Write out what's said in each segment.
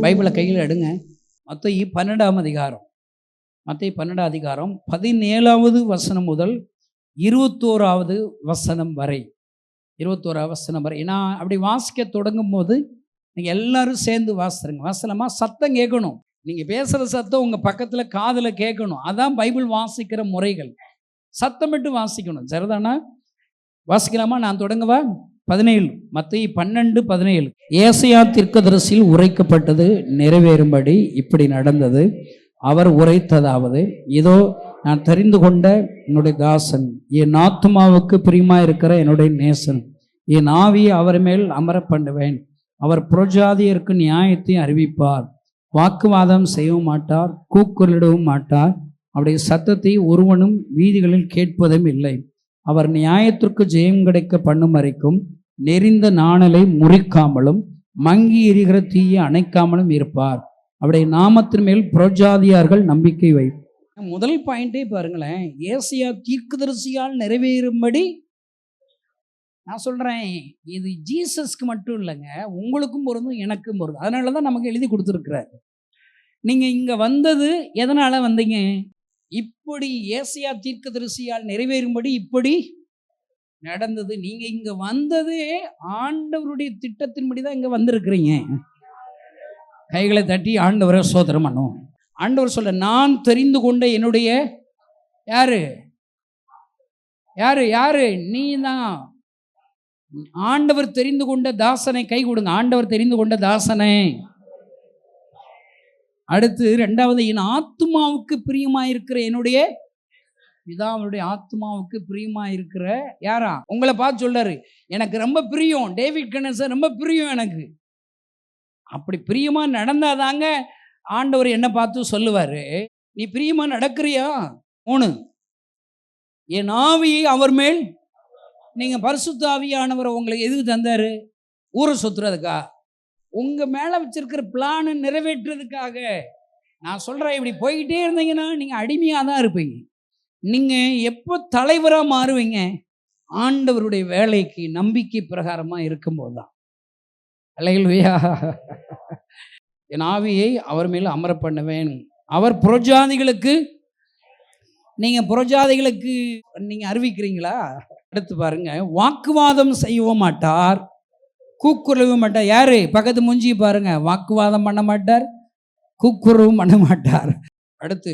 பைபிளை கையில் எடுங்க. மத்தேயு 12ஆம் அதிகாரம், மத்தேயு 12ஆம் அதிகாரம் 17வது வசனம் முதல் 21வது வசனம் வரை, 21வது வசனம் வரை. நான் அப்படி வாசிக்க தொடங்கும் போது நீங்கள் எல்லாரும் சேர்ந்து வாசிடுங்க. வாசலமா சத்தம் கேட்கணும். நீங்கள் பேசுகிற சத்தம் உங்கள் பக்கத்தில் காதில் கேட்கணும். அதான் பைபிள் வாசிக்கிற முறைகள். சத்தமிட்டு வாசிக்கணும். சரிதானா? வாசிக்கலாமா? நான் தொடங்கவா? 17, மத்தேயு 12:17. ஏசாயா தீர்க்கதரிசியில் உரைக்கப்பட்டது நிறைவேறும்படி இப்படி நடந்தது. அவர் உரைத்ததாவது, இதோ நான் தெரிந்து கொண்ட என்னுடைய தாசன், என் ஆத்துமாவுக்கு பிரியமாக இருக்கிற என்னுடைய நேசன், என் ஆவியை அவர் மேல் அமர பண்ணுவேன். அவர் புறஜாதியருக்கு நியாயத்தை அறிவிப்பார். வாக்குவாதம் செய்யவும் மாட்டார், கூக்குரலிடவும் மாட்டார். அவருடைய சத்தத்தை ஒருவனும் வீதிகளில் கேட்பதும் இல்லை. அவர் நியாயத்திற்கு ஜெயம் கிடைக்க பண்ணும் வரைக்கும் நெறிந்த நாணலை முறிக்காமலும் மங்கி எரிகிற தீயை அணைக்காமலும் இருப்பார். அவருடைய நாமத்தின் மேல் புறஜாதியார்கள் நம்பிக்கை வை. முதல் பாயிண்டே பாருங்களேன். ஏசாயா தீர்க்கதரிசியால் நிறைவேறும்படி. நான் சொல்றேன், இது ஜீசஸ்க்கு மட்டும் இல்லைங்க, உங்களுக்கும் பொருந்தும், எனக்கும் பொருந்தும். அதனால தான் நமக்கு எழுதி கொடுத்துருக்கிறார். நீங்க இங்க வந்தது எதனால வந்தீங்க? இப்படி ஏசாயா தீர்க்கதரிசியால் நிறைவேறும்படி இப்படி நடந்தது. நீங்க இங்க வந்தது ஆண்டவருடைய திட்டத்தின்படி தான் இங்க வந்திருக்கிறீங்க. கைகளை தட்டி ஆண்டவரை சோதரம் பண்ணும். ஆண்டவர் சொல்ல, நான் தெரிந்து கொண்ட என்னுடைய யாரு யாரு யாரு நீ தான். ஆண்டவர் தெரிந்து கொண்ட தாசனை கை கொடுங்க. ஆண்டவர் தெரிந்து கொண்ட தாசனை. அடுத்து 2வது, என் ஆத்துமாவுக்கு பிரியமாயிருக்கிற என்னுடைய பிதாவுடைய ஆத்மாவுக்கு பிரியமா இருக்கிற யாரா? உங்களை பார்த்து சொல்றாரு, எனக்கு ரொம்ப பிரியம், டேவிட் கணேசன் ரொம்ப பிரியம் எனக்கு. அப்படி பிரியமா நடந்தாதாங்க ஆண்டவர் என்ன பார்த்து சொல்லுவாரு, நீ பிரியமா நடக்கிறியா? 3, என் ஆவியை அவர் மேல். நீங்க பரிசுத்த ஆவியானவர் உங்களுக்கு எதுக்கு தந்தாரு? ஊரை சுத்துறதுக்கா? உங்க மேல வச்சிருக்கிற பிளானை நிறைவேற்றுறதுக்காக. நான் சொல்றேன், இப்படி போய்கிட்டே இருந்தீங்கன்னா நீங்க அடிமையா தான் இருப்பீங்க. நீங்க எப்போ தலைவராக மாறுவீங்க? ஆண்டவருடைய வேலைக்கு நம்பிக்கை பிரகாரமா இருக்கும்போது தான். அல்லேலூயா. என் ஆவியை அவர் மேல் அமர பண்ணுவேன். அவர் புறஜாதிகளுக்கு. நீங்க புறஜாதிகளுக்கு நீங்க அறிவிக்கிறீங்களா? அடுத்து பாருங்க, வாக்குவாதம் செய்யவும் மாட்டார், கூக்குரவும் மாட்டார். யாரு பக்கத்து மூஞ்சி பாருங்க. வாக்குவாதம் பண்ண மாட்டார், கூக்குரவும் பண்ண மாட்டார். அடுத்து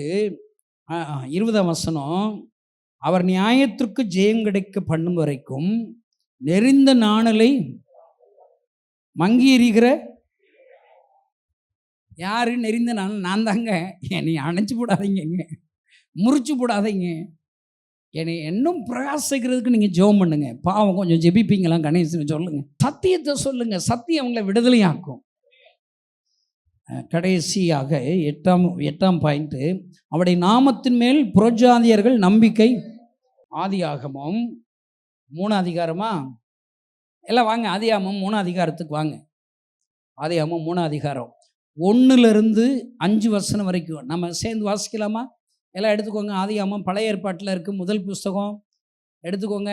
20ஆம் வசனம், அவர் நியாயத்திற்கு ஜெயம் கிடைக்க பண்ணும் வரைக்கும் நெறிந்த நாணலை மங்கி எறிகிற. யாரு நெறிந்த நாணல்? நான் தாங்க. என்னை அணைச்சு போடாதீங்க, முறிச்சு போடாதீங்க. என்னை இன்னும் பிரகாசிக்கிறதுக்கு நீங்கள் ஜெபம் பண்ணுங்க. பாவம் கொஞ்சம் ஜெபிப்பீங்களா? கணேசன் சொல்லுங்க, சத்தியத்தை சொல்லுங்க. சத்தியம் அவங்களை விடுதலையாக்கும். கடைசியாக 8ஆம் பாயிண்ட், அவருடைய நாமத்தின் மேல் புறஜாதியர்கள் நம்பிக்கை. ஆதியாகமம் 3 அதிகாரமா? எல்லாம் வாங்க, ஆதியாகமம் 3 அதிகாரத்துக்கு வாங்க. ஆதியாகமம் 3 அதிகாரம் 1லிருந்து 5 வசனம் வரைக்கும் நம்ம சேர்ந்து வாசிக்கலாமா? எல்லாம் எடுத்துக்கோங்க. ஆதியாகமம் பழைய ஏற்பாட்டில் இருக்கு, முதல் புஸ்தகம். எடுத்துக்கோங்க,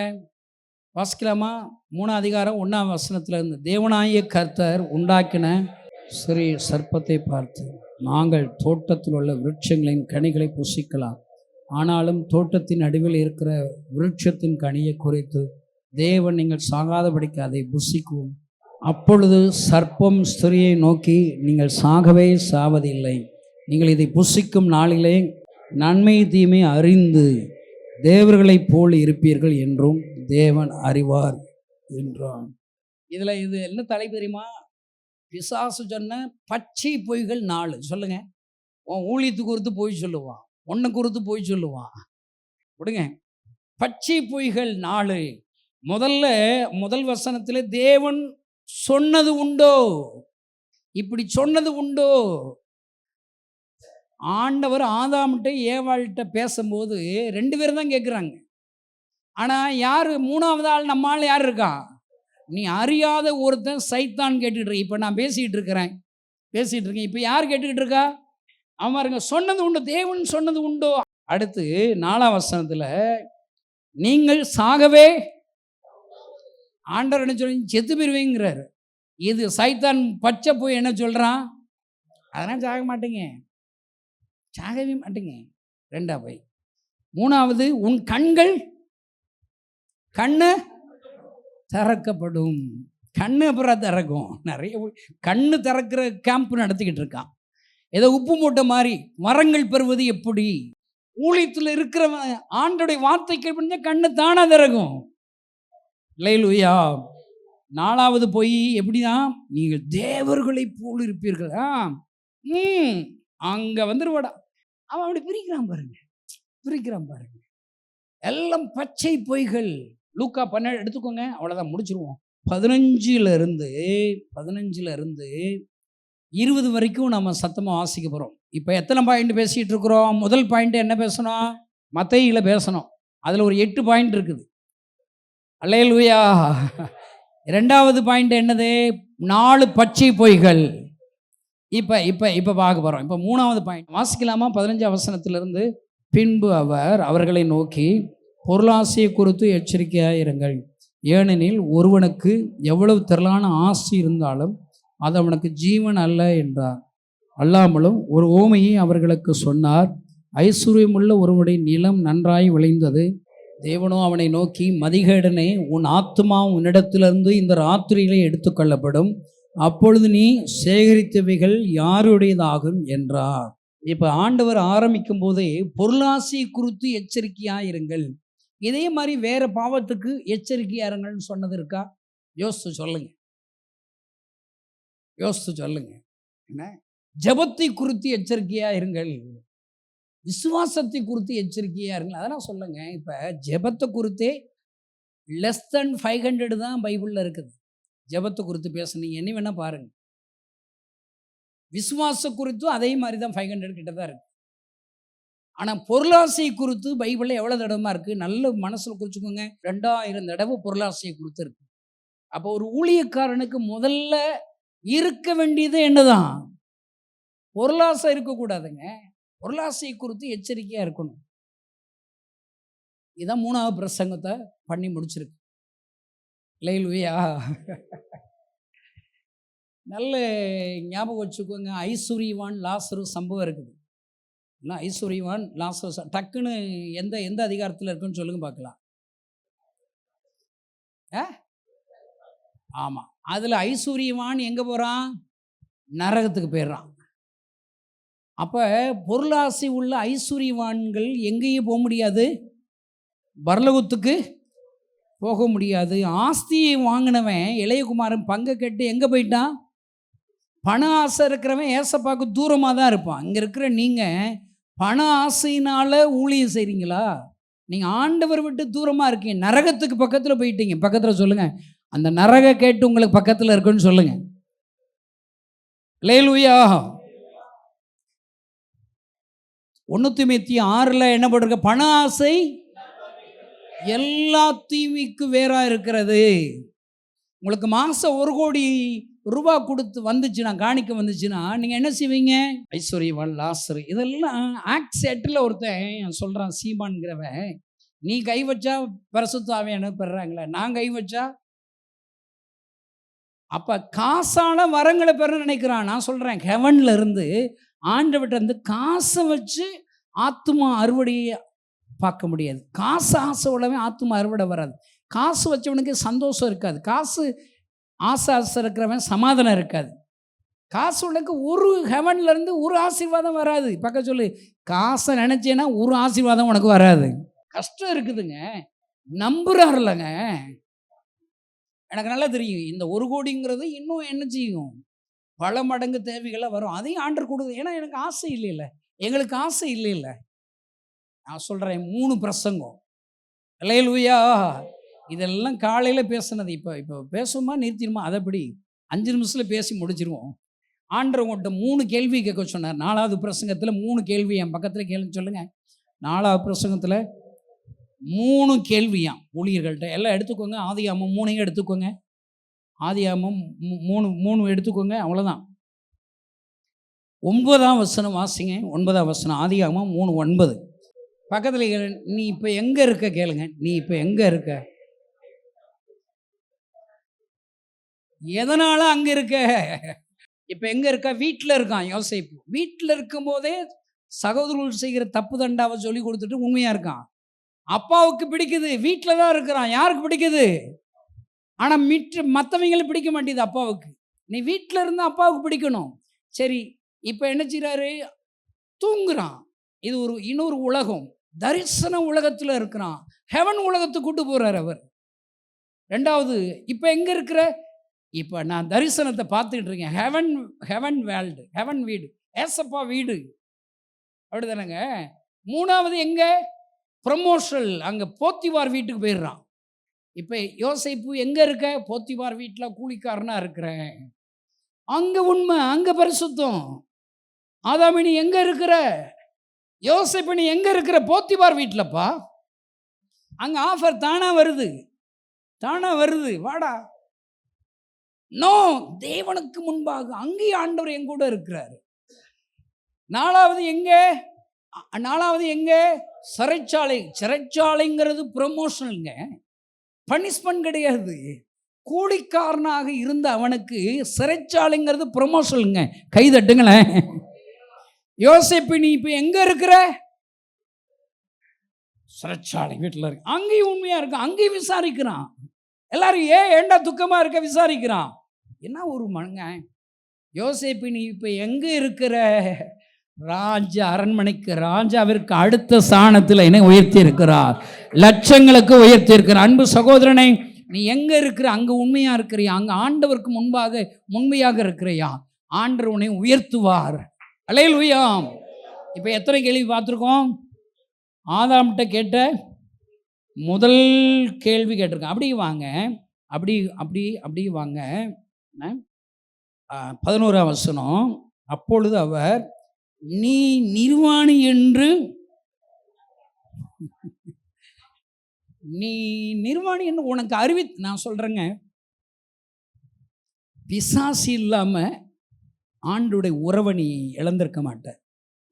வாசிக்கலாமா? 3 அதிகாரம் 1ஆம் வசனத்திலிருந்து. தேவனாகிய கர்த்தர் உண்டாக்கின சிறிய சர்ப்பத்தை பார்த்து, நாங்கள் தோட்டத்தில் உள்ள விருட்சங்களின் கனிகளை புசிக்கலாம், ஆனாலும் தோட்டத்தின் நடுவில் இருக்கிற விருட்சத்தின் கனியை குறித்து தேவன் நீங்கள் சாகாதபடிக்கு அதை புசிக்கும். அப்பொழுது சர்ப்பம் ஸ்திரியை நோக்கி, நீங்கள் சாகவே சாவதில்லை, நீங்கள் இதை புசிக்கும் நாளிலே நன்மை தீமை அறிந்து தேவர்களைப் போல் இருப்பீர்கள் என்றும் தேவன் அறிவார் என்றான். இதில் இது என்ன தலைப்பு தெரியுமா? பிசாசு சொன்ன பச்சை பொய்கள் 4. சொல்லுங்க. உன் ஊழியத்து குறித்து போய் சொல்லுவான், ஒன்றை குறித்து போய் சொல்லுவான். விடுங்க, பச்சை பொய்கள் 4. முதல் வசனத்தில் தேவன் சொன்னது உண்டோ? இப்படி சொன்னது உண்டோ? ஆண்டவர் ஆதாம்கிட்ட ஏவாள்கிட்ட பேசும்போது 2 பேரும் தான் கேட்குறாங்க. ஆனால் யார் 3வது ஆள்? நம்ம ஆள் யார் இருக்கா? நீ அறியாத ஒருத்தன் சைத்தான் கேட்டுக்கிட்டு. இப்போ நான் பேசிகிட்டு இருக்கேன். இப்போ யார் கேட்டுக்கிட்டு இருக்கா? அவன் பாருங்க, சொன்னது உண்டு, தேவன் சொன்னது உண்டோ. அடுத்து 4ஆம் வசனத்தில், நீங்கள் சாகவே. ஆண்டவர் என்ன சொல்லி? செத்து போயிருவீங்கிறாரு. இது சைத்தான் பச்சை போய் என்ன சொல்கிறான்? அதெல்லாம் சாக மாட்டேங்க, சாகவே மாட்டேங்க. 2வது. 3வது, உன் கண்கள் கண்ணு திறக்கப்படும். கண்ணு அப்புறம் திறக்கும். நிறைய கண்ணு திறக்கிற கேம்ப் நடத்திக்கிட்டு இருக்கான். ஏதோ உப்பு மூட்டை மாதிரி வரங்கள் பெறுவது எப்படி? ஊழியத்தில் இருக்கிறவன் ஆண்டோடைய வார்த்தை கேட்பா கண்ணு தானா திறக்கும். அல்லேலூயா. 4வது போய் எப்படின்னா, நீங்கள் தேவர்களை போல் இருப்பீர்கள். அங்க வந்துருவாடா. அவன் அப்படி பிரிக்கிறான் பாருங்க, பிரிக்கிறான் பாருங்க. எல்லாம் பச்சை பொய்கள். லூக்கா 12 எடுத்துக்கோங்க, அவ்வளோதான், முடிச்சிருவோம். 15 இருந்து 20 வரைக்கும் நம்ம சத்தமாக வாசிக்க போகிறோம். இப்போ எத்தனை பாயிண்ட் பேசிகிட்டு இருக்கிறோம்? முதல் பாயிண்ட் என்ன பேசணும்? மத்தேயுல பேசணும். அதில் ஒரு 8 பாயிண்ட் இருக்குது. அல்லேலூயா. 2வது பாயிண்ட் என்னது? 4 பச்சை பொய்கள். இப்போ பார்க்க போகிறோம். இப்போ 3வது பாயிண்ட் வாசிக்கலாமா? 15 வசனத்திலிருந்து. பின்பு அவர் அவர்களை நோக்கி, பொருளாசையை குறித்து எச்சரிக்கையாக இருங்கள். ஏனெனில் ஒருவனுக்கு எவ்வளவு திரளான ஆசை இருந்தாலும் அது அவனுக்கு ஜீவன் அல்ல என்றார். அல்லாமலும் ஒரு ஓமையை அவர்களுக்கு சொன்னார். ஐஸ்வர்யமுள்ள ஒருவனுடைய நிலம் நன்றாய் விளைந்தது. தேவனோ அவனை நோக்கி, மதிகேடனே, உன் ஆத்துமா உன்னிடத்திலிருந்து இந்த ராத்திரியிலே எடுத்துக்கொள்ளப்படும். அப்பொழுது நீ சேகரித்தவைகள் யாருடையதாகும் என்றார். இப்போ ஆண்டவர் ஆரம்பிக்கும் போதே பொருளாசை குறித்து எச்சரிக்கையாக இருங்கள். இதே மாதிரி வேற பாவத்துக்கு எச்சரிக்கையாக இருங்கள்னு சொன்னது இருக்கா? யோசித்து சொல்லுங்க, யோசித்து சொல்லுங்க. என்ன? ஜெபத்தை குறித்து எச்சரிக்கையாக இருங்கள், விசுவாசத்தை குறித்து எச்சரிக்கையாக இருங்கள், அதெல்லாம் சொல்லுங்க. இப்போ ஜெபத்தை குறித்தே லெஸ் தென் 500 தான் பைபிளில் இருக்குது. ஜெபத்தை குறித்து பேசுனீங்க என்ன வேணால் பாருங்க. விசுவாச குறித்தும் அதே மாதிரி தான் 500 கிட்ட தான் இருக்குது. ஆனால் பொருளாசை குறித்து பைபிளில் எவ்வளோ தடவை இருக்குது? நல்ல மனசில் குறிச்சுக்கோங்க, 2000 தடவை பொருளாசையை குறித்து இருக்கு. அப்போ ஒரு ஊழியக்காரனுக்கு முதல்ல இருக்க வேண்டியது என்னதான்? பொருளாசை இருக்கக்கூடாதுங்க. பொருளாசை குறித்து எச்சரிக்கையாக இருக்கணும். இதான் 3வது பிரசங்கத்தை பண்ணி முடிச்சிருக்கு. அல்லேலூயா. நல்ல ஞாபகம் வச்சுக்கோங்க. ஐஸ்வர்யவான் லாசரு சம்பவம் இருக்குது. இல்லை, ஐஸ்வர்யவான் லாசரு டக்குன்னு எந்த அதிகாரத்தில் இருக்குன்னு சொல்லுங்க பார்க்கலாம். ஆமாம், அதில் ஐஸ்வர்யவான் எங்கே போகிறான்? நரகத்துக்கு போயிடுறான். அப்போ பொருளாசை உள்ள ஐஸ்வர்யவான்கள் எங்கேயும் போக முடியாது, பரலோகத்துக்கு போக முடியாது. ஆஸ்தியை வாங்கினவன் இளையகுமாரன் பங்கை கேட்டு எங்கே போயிட்டான்? பண ஆசை இருக்கிறவன் ஏசப்பாக்கு தூரமாக தான் இருப்பான். இங்கே இருக்கிற நீங்கள் பண ஆசையினால் ஊழியம் செய்கிறீங்களா? நீங்கள் ஆண்டவர் விட்டு தூரமாக இருக்கீங்க, நரகத்துக்கு பக்கத்தில் போயிட்டீங்க. பக்கத்தில் சொல்லுங்கள், அந்த நரக கேட்டு உங்களுக்கு பக்கத்தில் இருக்குன்னு சொல்லுங்கள். அல்லேலூயா. 1 தீமோத்தேயு 6 என்ன போட்டிருக்க? பண ஆசை எல்லா தீமைக்கு வேறாக இருக்கிறது. உங்களுக்கு மாதம் 1 கோடி ரூபா கொடுத்து வந்துச்சுன்னா, காணிக்க வந்துச்சுன்னா, நீங்கள் என்ன செய்வீங்க? ஐஸ்வர்யவான் லாசரு இதெல்லாம் ஆக்செட்டில் ஒருத்தன் சொல்கிறான், சீமான்கிறவன், நீ கை வச்சா பரிசுத்த ஆவியானவர் பெறுறாங்களே, நான் கை வச்சா. அப்போ காசான வரங்களை பெற நினைக்கிறான். நான் சொல்கிறேன், ஹெவனில் இருந்து ஆண்டவர்கிட்ட இருந்து காசை வச்சு ஆத்துமா அறுவடையை பார்க்க முடியாது. காசு ஆசை உள்ளவே ஆத்துமா அறுவடை வராது. காசு வச்சவனுக்கு சந்தோஷம் இருக்காது. காசு ஆசை இருக்கிறவன் சமாதானம் இருக்காது. காசு உனக்கு ஒரு ஹெவன்லேருந்து ஒரு ஆசீர்வாதம் வராது. பக்கம் சொல்லு, காசை நினச்சேன்னா ஒரு ஆசீர்வாதம் உனக்கு வராது. கஷ்டம் இருக்குதுங்க, நம்புறாருலங்க. எனக்கு நல்லா தெரியும், இந்த 1 கோடிங்கிறது இன்னும் என்ன செய்யும், பல மடங்கு தேவைகளாக வரும். அதையும் ஆண்டர் கொடுக்குது. ஏன்னா எனக்கு ஆசை இல்லைல்ல, எங்களுக்கு ஆசை இல்லைல்ல. நான் சொல்கிறேன், 3 பிரசங்கம். அல்லேலூயா. இதெல்லாம் காலையில் பேசுனது. இப்போ பேசுமா நிறுத்திடுமா? அதைப்படி 5 நிமிஷத்தில் பேசி முடிச்சிருவோம். ஆண்டவர் உங்கள்கிட்ட 3 கேள்வி கேட்க சொன்னார். 4வது பிரசங்கத்தில் 3 கேள்வி என் பக்கத்தில் கேளுன்னு சொல்லுங்கள். 4வது பிரசங்கத்தில் 3 கேள்வியாம் ஊழியர்கள்ட்ட. எல்லாம் எடுத்துக்கோங்க. ஆதியாகமம் 3 எடுத்துக்கோங்க. ஆதியாகமம் 3 எடுத்துக்கோங்க. அவ்வளோதான். 9ஆம் வசனம் வாசிங்க. 9ஆம் வசனம் ஆதியாகமம் 3:9. பக்கத்தில் நீ இப்போ எங்கே இருக்க கேளுங்க. நீ இப்போ எங்கே இருக்க, எதனால அங்கே இருக்க, இப்போ எங்கே இருக்கா? வீட்டில் இருக்கான் யோசேப்பு. வீட்டில் இருக்கும் போதே சகோதரர்கள் செய்கிற தப்பு தண்டாவை சொல்லி கொடுத்துட்டு உண்மையாக இருக்கான். அப்பாவுக்கு பிடிக்குது, வீட்டில் தான் இருக்கிறான். யாருக்கு பிடிக்குது? ஆனால் மற்றவங்களுக்கு பிடிக்க மாட்டேது அப்பாவுக்கு. நீ வீட்டில் இருந்தால் அப்பாவுக்கு பிடிக்கணும். சரி, இப்போ என்ன செய்கிறாரு? தூங்குறான். இது இன்னொரு உலகம், தரிசன உலகத்தில் இருக்கிறான். ஹெவன் உலகத்துக்கு கூட்டு போகிறார் அவர். ரெண்டாவது, இப்போ எங்கே இருக்கிற? இப்போ நான் தரிசனத்தை பார்த்துக்கிட்டு இருக்கேன். ஹெவன் வேர்ல்டு, ஹெவன் வீடு, ஏசப்பா வீடு, அப்படி தானேங்க. மூணாவது எங்கே? ப்ரமோஷனல், அங்கே போத்திவார் வீட்டுக்கு போயிடுறான். இப்போ யோசேப்பு எங்கே இருக்க? போத்திவார் வீட்டில் கூலிக்காரனா இருக்கிறேன். அங்கே உண்மை, அங்கே பரிசுத்தம். ஆதாமி நீ எங்கே இருக்கிற? யோசேப்பு நீ எங்கே இருக்கிற? போத்திவார் வீட்டிலப்பா. அங்கே ஆஃபர் தானாக வருது, வாடா. நோ, தேவனுக்கு முன்பாக அங்கேயும் ஆண்டவர் என் கூட இருக்கிறார். நாலாவது எங்கே? சிறைச்சாலைங்கிறது ப்ரமோஷனுங்க, பனிஷ்மெண்ட் கிடையாது. கூலிக்காரனாக இருந்த அவனுக்கு சிறைச்சாலைங்கிறது ப்ரமோஷனுங்க. கை தட்டுங்களேன். யோசேப்பு நீ இப்போ எங்க இருக்கிற? சிறைச்சாலை வீட்டில் இருக்கு. அங்கேயும் உண்மையா இருக்கு, அங்கேயும் விசாரிக்கிறான். எல்லாரும் ஏண்டா துக்கமா இருக்க விசாரிக்கிறான். என்ன ஒரு மனுங்க. யோசேப்பு நீ இப்போ எங்க இருக்கிற? அரண்மனைக்கு ராஜாவிற்கு அடுத்த ஸ்தானத்தில் என்னை உயர்த்தி இருக்கிறார், லட்சங்களுக்கு உயர்த்தி இருக்கிறார். அன்பு சகோதரனை, நீ எங்க இருக்கிற? அங்க உண்மையா இருக்கிறியா? அங்க ஆண்டவருக்கு முன்பாக உண்மையாக இருக்கிறியா? ஆண்டவர் உன்னை உயர்த்துவார். அல்லேலூயா. இப்போ எத்தனை கேள்வி பார்த்துருக்கோம்? ஆதாம்கிட்ட கேட்ட முதல் கேள்வி கேட்டிருக்கேன். அப்படி வாங்க. 11ஆம் வசனம். அப்பொழுது அவர் நீ நிர்வாணி என்று உனக்கு நான் சொல்றேங்க, பிசாசு இல்லாம ஆண்டுடைய உறவை நீ இழந்திருக்க மாட்ட,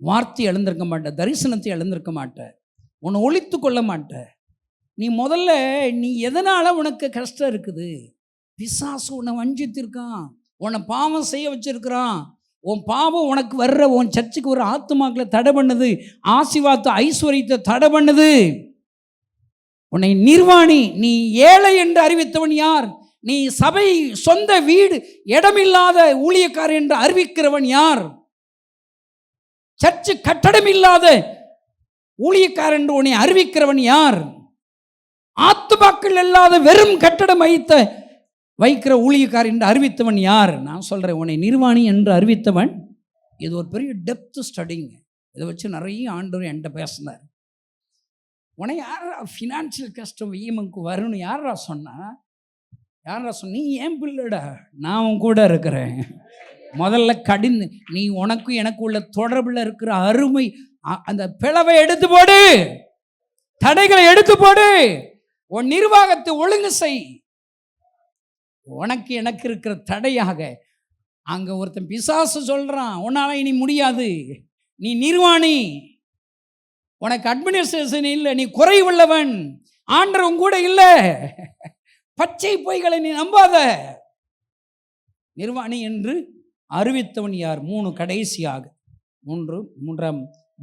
வார்த்தை இழந்திருக்க மாட்ட, தரிசனத்தை இழந்திருக்க மாட்ட, உன்னை ஒழித்து கொள்ள மாட்ட. நீ முதல்ல எதனால உனக்கு கஷ்டம் இருக்குது? பிசாசு உன்னை வஞ்சித்திருக்கான், உன்னை பாவம் செய்ய வச்சிருக்கிறான். உன் பாவம் உனக்கு வர்ற உன் சர்ச்சுக்கு ஒரு ஆத்துமாக்களை தடை பண்ணுது, ஆசீர்வாதத்தை ஐஸ்வர்யத்தை தடை பண்ணுது. உன்னை நிர்வாணி, நீ ஏழை என்று அறிவித்தவன் யார்? நீ சபை, சொந்த வீடு, இடமில்லாத ஊழியக்காரர் என்று அறிவிக்கிறவன் யார்? சர்ச்சு கட்டடம் இல்லாத ஊழியக்காரர் என்று உன்னை அறிவிக்கிறவன் யார்? ஆத்துமாக்கள் இல்லாத வெறும் கட்டடம் வைக்கிற ஊழியக்காரர் என்று அறிவித்தவன் யார்? நான் சொல்றேன், உன்னை நிர்வாணி என்று அறிவித்தவன். இது ஒரு பெரிய டெப்த் ஸ்டடிங்க. இதை வச்சு நிறைய ஆண்டவர் என்கிட்ட பேசினார். உன்னை யாரா ஃபினான்ஷியல் கஷ்டம் ஈமனுக்கு வரும்னு யாரா சொன்னா? நீ ஏன் பிள்ளைடா, நான் உன் கூட இருக்கிறேன். முதல்ல நீ உனக்கும் எனக்கு உள்ள தொடர்பில் இருக்கிற அருமை, அந்த பிளவை எடுத்து போடு, தடைகளை எடுத்து போடு, உன் நிர்வாகத்தை ஒழுங்கு செய். உனக்கு எனக்கு இருக்கிற தடையாக அங்க ஒருத்தன் பிசாசு சொல்றான், உன்னால இனி முடியாது, நீ நிர்வாணி, உனக்கு அட்மினிஸ்ட்ரேஷன் இல்லை, நீ குறைவுள்ளவன், ஆண்டவர் உன் கூட இல்லை, பச்சை பொய்களை நீ நம்பாத. நிர்வாணி என்று அறிவித்தவன் யார்?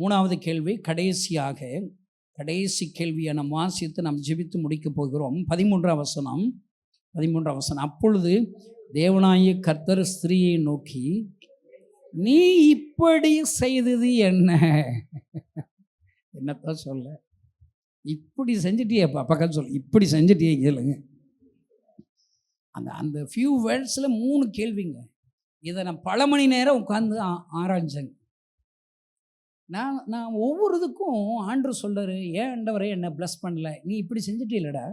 மூணாவது கேள்வி, கடைசி கேள்வியை நாம் வாசித்து நாம் ஜெபித்து முடிக்க போகிறோம். 13ஆம் வசனம். அப்பொழுது தேவனாகிய கர்த்தர் ஸ்திரீயை நோக்கி, நீ இப்படி செய்தது என்ன? என்னத்தான் சொல்ல, இப்படி செஞ்சிட்டியப்பா. பக்கம் சொல்ல, இப்படி செஞ்சிட்டியே கேளுங்க. அந்த ஃபியூ வேர்ட்ஸில் 3 கேள்விங்க. இதை நான் பல மணி நேரம் உட்காந்து ஆராய்ஞ்சேங்க. நான் ஒவ்வொரு இதுக்கும் ஆண்டவர் சொல்றாரு, ஏன் ஆண்டவரே என்ன பிளஸ் பண்ணல, நீ இப்படி செஞ்சிட்டீலடா.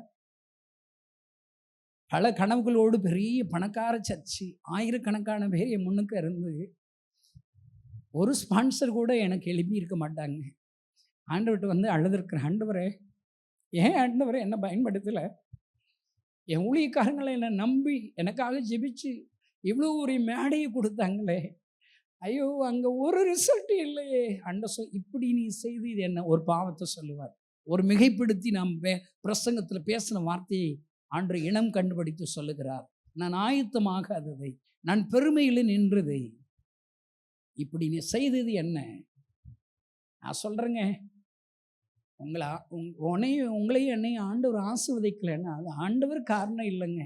பல கனவுகளோடு பெரிய பணக்கார சர்ச்சு, ஆயிரக்கணக்கான பேர் என் முன்னுக்கு இருந்து ஒரு ஸ்பான்சர் கூட எனக்கு எழுப்பி இருக்க மாட்டாங்க. ஆண்டவர்கிட்ட வந்து அழுதுருக்கிறேன், ஆண்டவரே ஏன் ஆண்டவரே என்ன பயன்படுத்தலை, என் ஊழியக்காரங்களை என்னை நம்பி எனக்காக ஜெபிச்சு இவ்வளோ ஒரு மேடையை கொடுத்தாங்களே, ஐயோ அங்கே ஒரு ரிசல்ட்டு இல்லையே. இப்படி நீ செய்து இது என்ன? ஒரு பாவத்தை சொல்லுவார், ஒரு மிகைப்படுத்தி நாம் பிரசங்கத்தில் பேசின வார்த்தையை ஆண்டு இனம் கண்டுபிடித்து சொல்லுகிறார். நான் ஆயத்தமாகாததை நான் பெருமையில் நின்றது. இப்படி நீ செய்தது என்ன? நான் சொல்கிறேங்க, உங்களையும் என்னையும் ஆண்டவர் ஆசீர்வதிக்கலைன்னா அது ஆண்டவர் காரணம் இல்லைங்க.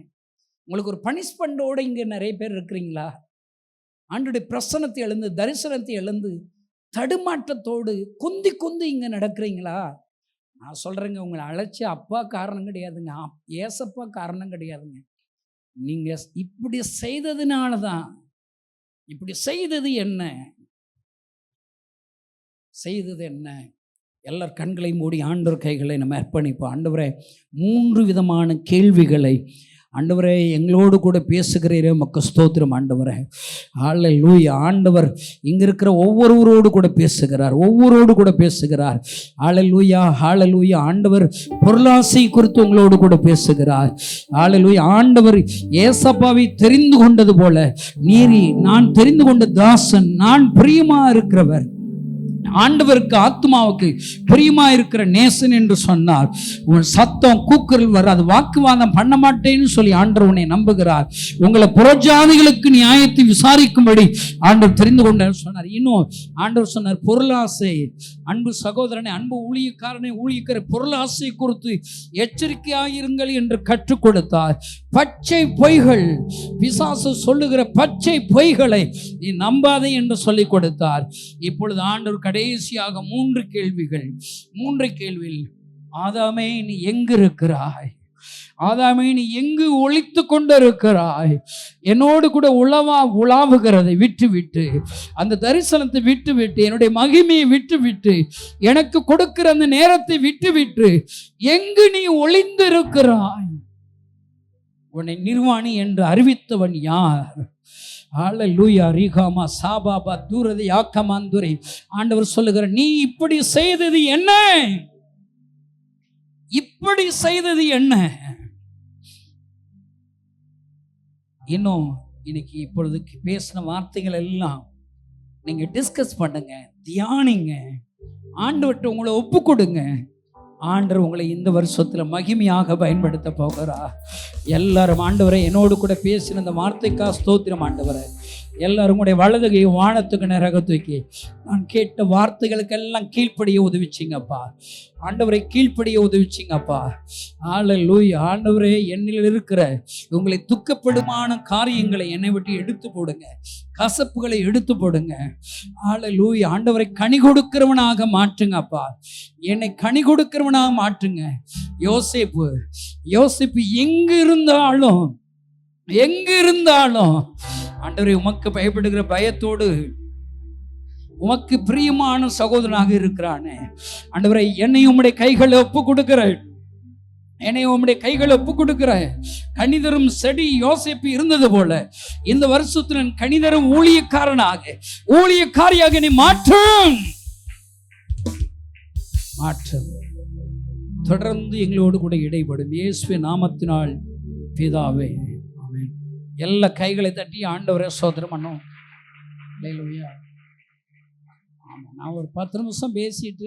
உங்களுக்கு ஒரு பனிஷ்மெண்டோடு இங்கே நிறைய பேர் இருக்கிறீங்களா? ஆண்டவருடைய பிரசன்னத்தை எழுந்து, தரிசனத்தை எழுந்து, தடுமாற்றத்தோடு குந்தி குந்தி இங்கே நடக்கிறீங்களா? நான் சொல்கிறேங்க, உங்களை அழைச்சி அப்பா காரணம் கிடையாதுங்க, ஏசப்பா காரணம் கிடையாதுங்க. நீங்கள் இப்படி செய்ததுனால தான். இப்படி செய்தது என்ன? செய்தது என்ன? எல்லார் கண்களை மூடி ஆண்டவர் கைகளை நம்ம அர்ப்பணிப்போம். ஆண்டவரே, 3 விதமான கேள்விகளை ஆண்டவரே எங்களோடு கூட பேசுகிறீரே, உமக்கு ஸ்தோத்திரம் ஆண்டவரே. ஹல்லேலூயா. ஆண்டவர் இங்கே இருக்கிற ஒவ்வொருவரோடு கூட பேசுகிறார், ஒவ்வொருவரோடு கூட பேசுகிறார். ஹல்லேலூயா, ஹல்லேலூயா. ஆண்டவர் பொருளாசை குறித்து உங்களோடு கூட பேசுகிறார். ஹல்லேலூயா. ஆண்டவர் ஏசப்பாவை தெரிந்து கொண்டது போல, நீரி நான் தெரிந்து கொண்ட தாசன், நான் பிரியமா இருக்கிறவர், ஆண்டவருக்கு ஆத்மாவுக்கு பிரியமா இருக்கிற நேசன் என்று சொன்னார். உன் சத்தம் கூக்குரல் வராது, வாக்குவாதம் பண்ண மாட்டேன்னு சொல்லி ஆண்டவர் உன்னை நம்புகிறார். உங்களை புறஜாதிகளுக்கு நியாயத்தை விசாரிக்கும்படி ஆண்டவர் தெரிந்து கொண்டார் சொன்னார். இன்னும் ஆண்டவர் சொன்னார், பொருளாசை, அன்பு சகோதரனை, அன்பு ஊழியக்காரனை, ஊழியக்கார பொருளாசை குறித்து எச்சரிக்கையாயிருங்கள் என்று கற்றுக் கொடுத்தார். பச்சை பொய்கள், பிசாசு சொல்லுகிற பச்சை பொய்களை நீ நம்பாதே என்று சொல்லிக் கொடுத்தார். இப்பொழுது ஆண்டவர் கடைசியாக 3 கேள்விகள். 3 கேள்வியில், ஆதாமே நீ எங்கு இருக்கிறாய்? ஆதாமே நீ எங்கு ஒளித்து கொண்டிருக்கிறாய்? என்னோடு கூட உலாவுகிறதை விட்டுவிட்டு, அந்த தரிசனத்தை விட்டுவிட்டு, என்னுடைய மகிமையை விட்டுவிட்டு, எனக்கு கொடுக்கிற அந்த நேரத்தை விட்டுவிட்டு எங்கு நீ ஒளிந்திருக்கிறாய்? உன்னை நிர்வாணி என்று அறிவித்தவன் யார்? ஹல்லேலூயா. ரீகாமா சாபாபா தூரதி ஆக்கமாந்துரை. ஆண்டவர் சொல்லுகிற, நீ இப்படி செய்தது என்ன? இப்படி செய்தது என்ன? இன்னும் இன்னைக்கு இப்பொழுது பேசின வார்த்தைகள் எல்லாம் நீங்க டிஸ்கஸ் பண்ணுங்க, தியானிங்க, ஆண்டவர்கிட்ட உங்களை ஒப்பு கொடுங்க. ஆண்டவர் உங்களை இந்த வருஷத்தில் மகிமையாக பயன்படுத்த போகிறார். எல்லாரும் ஆண்டவரை என்னோடு கூட பேசின இந்த வார்த்தைக்காக ஸ்தோத்திரம் ஆண்டவரை. எல்லாரும் உடைய வலதுகை வானத்துக்கு நேராக தூக்கி, நான் கேட்ட வார்த்தைகளுக்கெல்லாம் கீழ்ப்படிய உதவிச்சிங்கப்பா. ஆண்டவரை கீழ்ப்படிய உதவிச்சிங்கப்பா. ஹல்லேலூயா. ஆண்டவரே, என்னில் இருக்கிற உங்களை துக்கப்படுமான காரியங்களை என்னை விட்டு எடுத்து போடுங்க, கசப்புகளை எடுத்து போடுங்க. ஹல்லேலூயா. ஆண்டவரை கனி கொடுக்கிறவனாக மாற்றுங்கப்பா, என்னை கனி கொடுக்கிறவனாக மாற்றுங்க. யோசேப்பு எங்கு இருந்தாலும் ஆண்டவரே, உமக்கு பயப்படுகிற பயத்தோடு உமக்கு பிரியமான சகோதரனாக இருக்கிறானே ஆண்டவரே, என்னையும் உம்முடைய கைகளை ஒப்பு கொடுக்கிற கனிதரும் செடி யோசேப்பு இருந்தது போல இந்த வருஷத்தில் கனிதரும் ஊழியக்காரியாக நீ மாற்றும். தொடர்ந்து எங்களோடு கூட இடைப்படும் இயேசுவின் நாமத்தினால் பிதாவே, ஆமென். எல்லா கைகளை தட்டி ஆண்டவரே ஸ்தோத்திரம் பண்ணோம். ஹல்லேலூயா. ஆமாம், நான் ஒரு 10 நிமிஷம் பேசிட்டு